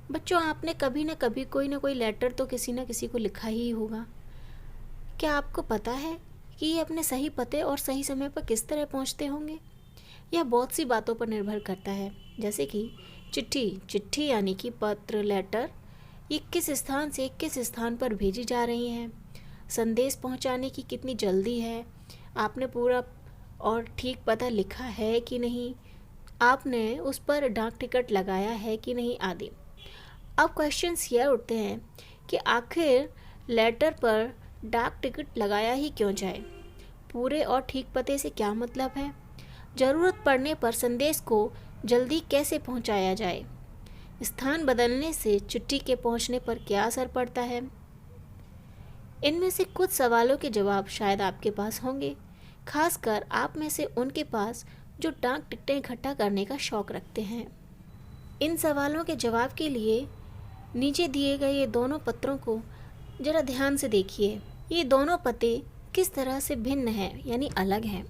बच्चों, आपने कभी न कभी कोई ना कोई लेटर तो किसी न किसी को लिखा ही होगा। क्या आपको पता है कि ये अपने सही पते और सही समय पर किस तरह पहुंचते होंगे? यह बहुत सी बातों पर निर्भर करता है, जैसे कि चिट्ठी चिट्ठी यानी कि पत्र, लेटर, ये किस स्थान से किस स्थान पर भेजी जा रही हैं। संदेश पहुंचाने की कितनी जल्दी है, आपने पूरा और ठीक पता लिखा है कि नहीं, आपने उस पर डाक टिकट लगाया है कि नहीं, आदि। अब क्वेश्चंस यह उठते हैं कि आखिर लेटर पर डाक टिकट लगाया ही क्यों जाए? पूरे और ठीक पते से क्या मतलब है? ज़रूरत पड़ने पर संदेश को जल्दी कैसे पहुंचाया जाए? स्थान बदलने से चिट्ठी के पहुंचने पर क्या असर पड़ता है? इनमें से कुछ सवालों के जवाब शायद आपके पास होंगे, खासकर आप में से उनके पास जो डाक टिकटें इकट्ठा करने का शौक रखते हैं। इन सवालों के जवाब के लिए नीचे दिए गए ये दोनों पत्रों को जरा ध्यान से देखिए। ये दोनों पते किस तरह से भिन्न हैं, यानी अलग हैं।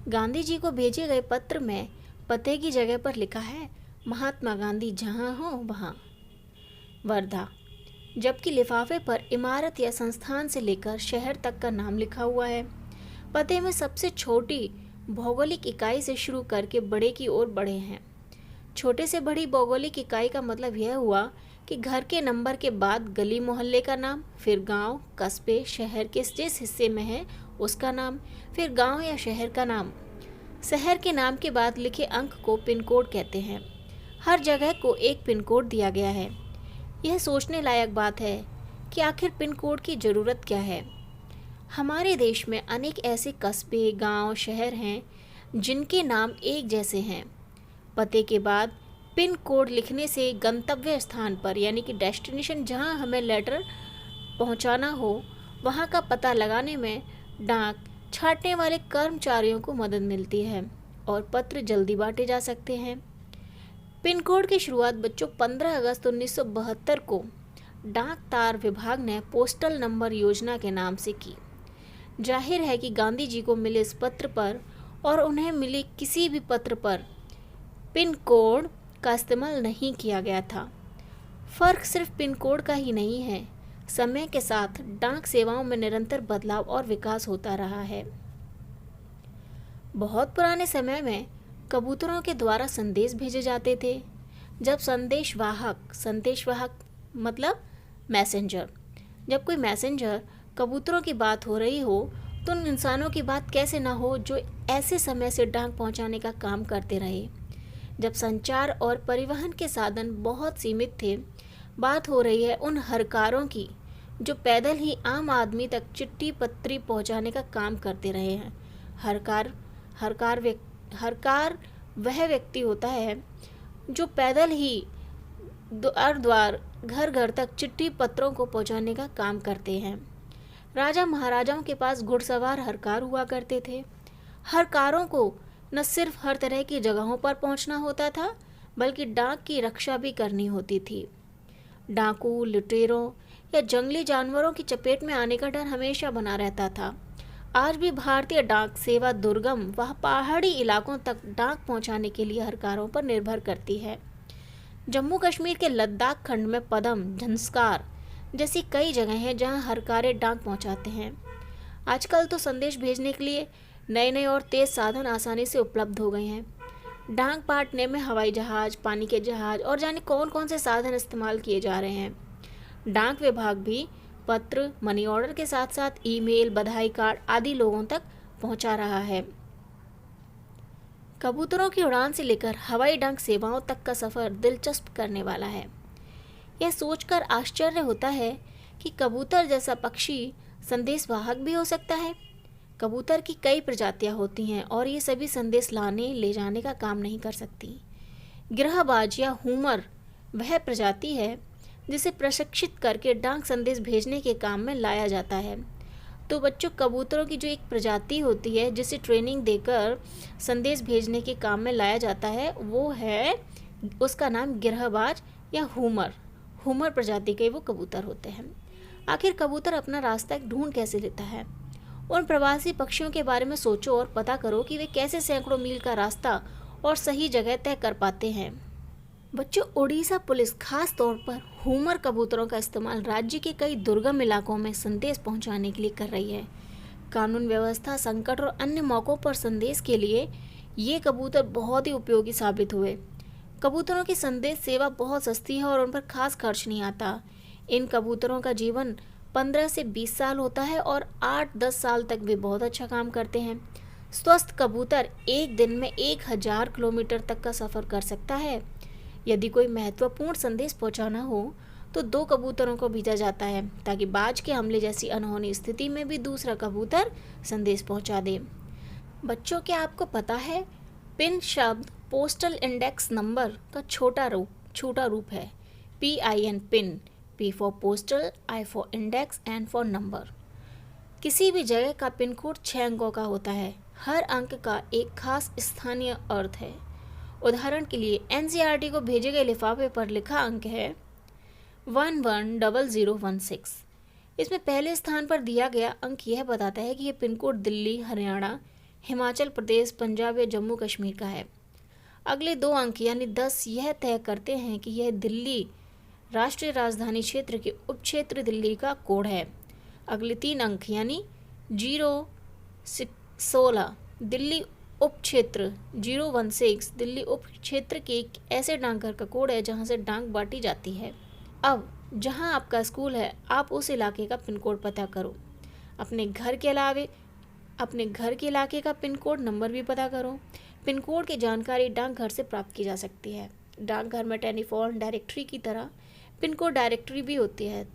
गांधी जी को भेजे गए पत्र में पते की जगह पर लिखा है महात्मा गांधी जहाँ हो वहाँ, वर्धा, जबकि लिफाफे पर इमारत या संस्थान से लेकर शहर तक का नाम लिखा हुआ है। पते में सबसे छोटी भौगोलिक इकाई से शुरू करके बड़े की ओर बढ़े हैं। छोटे से बड़ी भौगोलिक इकाई का मतलब यह हुआ कि घर के नंबर के बाद गली मोहल्ले का नाम, फिर गांव, कस्बे, शहर के जिस हिस्से में है उसका नाम, फिर गांव या शहर का नाम। शहर के नाम के बाद लिखे अंक को पिन कोड कहते हैं। हर जगह को एक पिन कोड दिया गया है। यह सोचने लायक बात है कि आखिर पिन कोड की ज़रूरत क्या है। हमारे देश में अनेक ऐसे कस्बे, गांव, शहर हैं जिनके नाम एक जैसे हैं। पते के बाद पिन कोड लिखने से गंतव्य स्थान पर, यानी कि डेस्टिनेशन जहां हमें लेटर पहुंचाना हो, वहां का पता लगाने में डाक छांटने वाले कर्मचारियों को मदद मिलती है और पत्र जल्दी बांटे जा सकते हैं। पिन कोड की शुरुआत बच्चों 15 अगस्त 1972 को डाक तार विभाग ने पोस्टल नंबर योजना के नाम से की। जाहिर है कि गांधी जी को मिले इस पत्र पर और उन्हें मिले किसी भी पत्र पर पिन कोड का इस्तेमाल नहीं किया गया था। फ़र्क सिर्फ पिन कोड का ही नहीं है, समय के साथ डाक सेवाओं में निरंतर बदलाव और विकास होता रहा है। बहुत पुराने समय में कबूतरों के द्वारा संदेश भेजे जाते थे। जब संदेशवाहक मतलब मैसेंजर, जब कोई मैसेंजर कबूतरों की बात हो रही हो तो उन इंसानों की बात कैसे ना हो जो ऐसे समय से डाक पहुंचाने का काम करते रहे। जब संचार और परिवहन के साधन बहुत सीमित थे, बात हो रही है उन हरकारों की जो पैदल ही आम आदमी तक चिट्ठी पत्री पहुंचाने का काम करते रहे हैं। हरकार वह व्यक्ति होता है जो पैदल ही द्वार द्वार, घर घर तक चिट्ठी पत्रों को पहुंचाने का काम करते हैं। राजा महाराजाओं के पास घुड़सवार हरकार हुआ करते थे। हरकारों को न सिर्फ हर तरह की जगहों पर पहुंचना होता था, बल्कि डाक की रक्षा भी करनी होती थी। डाकू, लुटेरों या जंगली जानवरों की चपेट में आने का डर हमेशा बना रहता था। आज भी भारतीय डाक सेवा दुर्गम व पहाड़ी इलाकों तक डाक पहुंचाने के लिए हरकारों पर निर्भर करती है। जम्मू कश्मीर के लद्दाख खंड में पदम, झंस्कार जैसी कई जगह हैं जहां हरकारें डाक पहुंचाते हैं। आजकल तो संदेश भेजने के लिए नए नए और तेज़ साधन आसानी से उपलब्ध हो गए हैं। डाक बांटने में हवाई जहाज, पानी के जहाज और जाने कौन कौन से साधन इस्तेमाल किए जा रहे हैं। डाक विभाग भी पत्र, मनी ऑर्डर के साथ साथ ईमेल, बधाई कार्ड आदि लोगों तक पहुंचा रहा है। कबूतरों की उड़ान से लेकर हवाई डाक सेवाओं तक का सफ़र दिलचस्प करने वाला है। यह सोचकर आश्चर्य होता है कि कबूतर जैसा पक्षी संदेशवाहक भी हो सकता है। कबूतर की कई प्रजातियां होती हैं और ये सभी संदेश लाने ले जाने का काम नहीं कर सकती। गिरहबाज या हुमर वह प्रजाति है जिसे प्रशिक्षित करके डाक संदेश भेजने के काम में लाया जाता है। तो बच्चों, कबूतरों की जो एक प्रजाति होती है जिसे ट्रेनिंग देकर संदेश भेजने के काम में लाया जाता है, वो है, उसका नाम गिरहबाज या हुमर प्रजाति के वो कबूतर होते हैं। आखिर कबूतर अपना रास्ता ढूंढ कैसे लेता है? उन प्रवासी पक्षियों के बारे में सोचो और पता करो कि वे कैसे सैकड़ों मील का रास्ता और सही जगह तय कर पाते हैं। बच्चों, उड़ीसा पुलिस खास तौर पर हूमर कबूतरों का इस्तेमाल राज्य के कई दुर्गम इलाकों में संदेश पहुंचाने के लिए कर रही है। कानून व्यवस्था, संकट और अन्य मौक़ों पर संदेश के लिए ये कबूतर बहुत ही उपयोगी साबित हुए। कबूतरों की संदेश सेवा बहुत सस्ती है और उन पर खास खर्च नहीं आता। इन कबूतरों का जीवन 15 से 20 साल होता है और 8-10 साल तक वे बहुत अच्छा काम करते हैं। स्वस्थ कबूतर एक दिन में 1000 किलोमीटर तक का सफ़र कर सकता है। यदि कोई महत्वपूर्ण संदेश पहुंचाना हो तो 2 कबूतरों को भेजा जाता है ताकि बाज के हमले जैसी अनहोनी स्थिति में भी दूसरा कबूतर संदेश पहुंचा दे। बच्चों, क्या आपको पता है पिन शब्द पोस्टल इंडेक्स नंबर का छोटा रूप है। PIN, pin. P for postal, I for index, N for number. किसी भी जगह का पिन कोड 6 अंकों का होता है। हर अंक का एक खास स्थानीय अर्थ है। उदाहरण के लिए NCERT को भेजे गए लिफाफे पर लिखा अंक है 110016। इसमें पहले स्थान पर दिया गया अंक यह बताता है कि यह पिन कोड दिल्ली, हरियाणा, हिमाचल प्रदेश, पंजाब या जम्मू कश्मीर का है। अगले 2 अंक यानी 10 यह तय करते हैं कि यह दिल्ली राष्ट्रीय राजधानी क्षेत्र के उपक्षेत्र दिल्ली का कोड है। अगले 3 अंक यानी 016 दिल्ली उपक्षेत्र, 016 दिल्ली उपक्षेत्र के एक ऐसे डाकघर का कोड है जहां से डाक बांटी जाती है। अब जहां आपका स्कूल है, आप उस इलाके का पिन कोड पता करो। अपने घर के इलाके का पिन कोड नंबर भी पता करो। पिन कोड की जानकारी डाकघर से प्राप्त की जा सकती है। डाकघर में टेलीफोन डायरेक्टरी की तरह पिन कोड डायरेक्टरी भी होती है।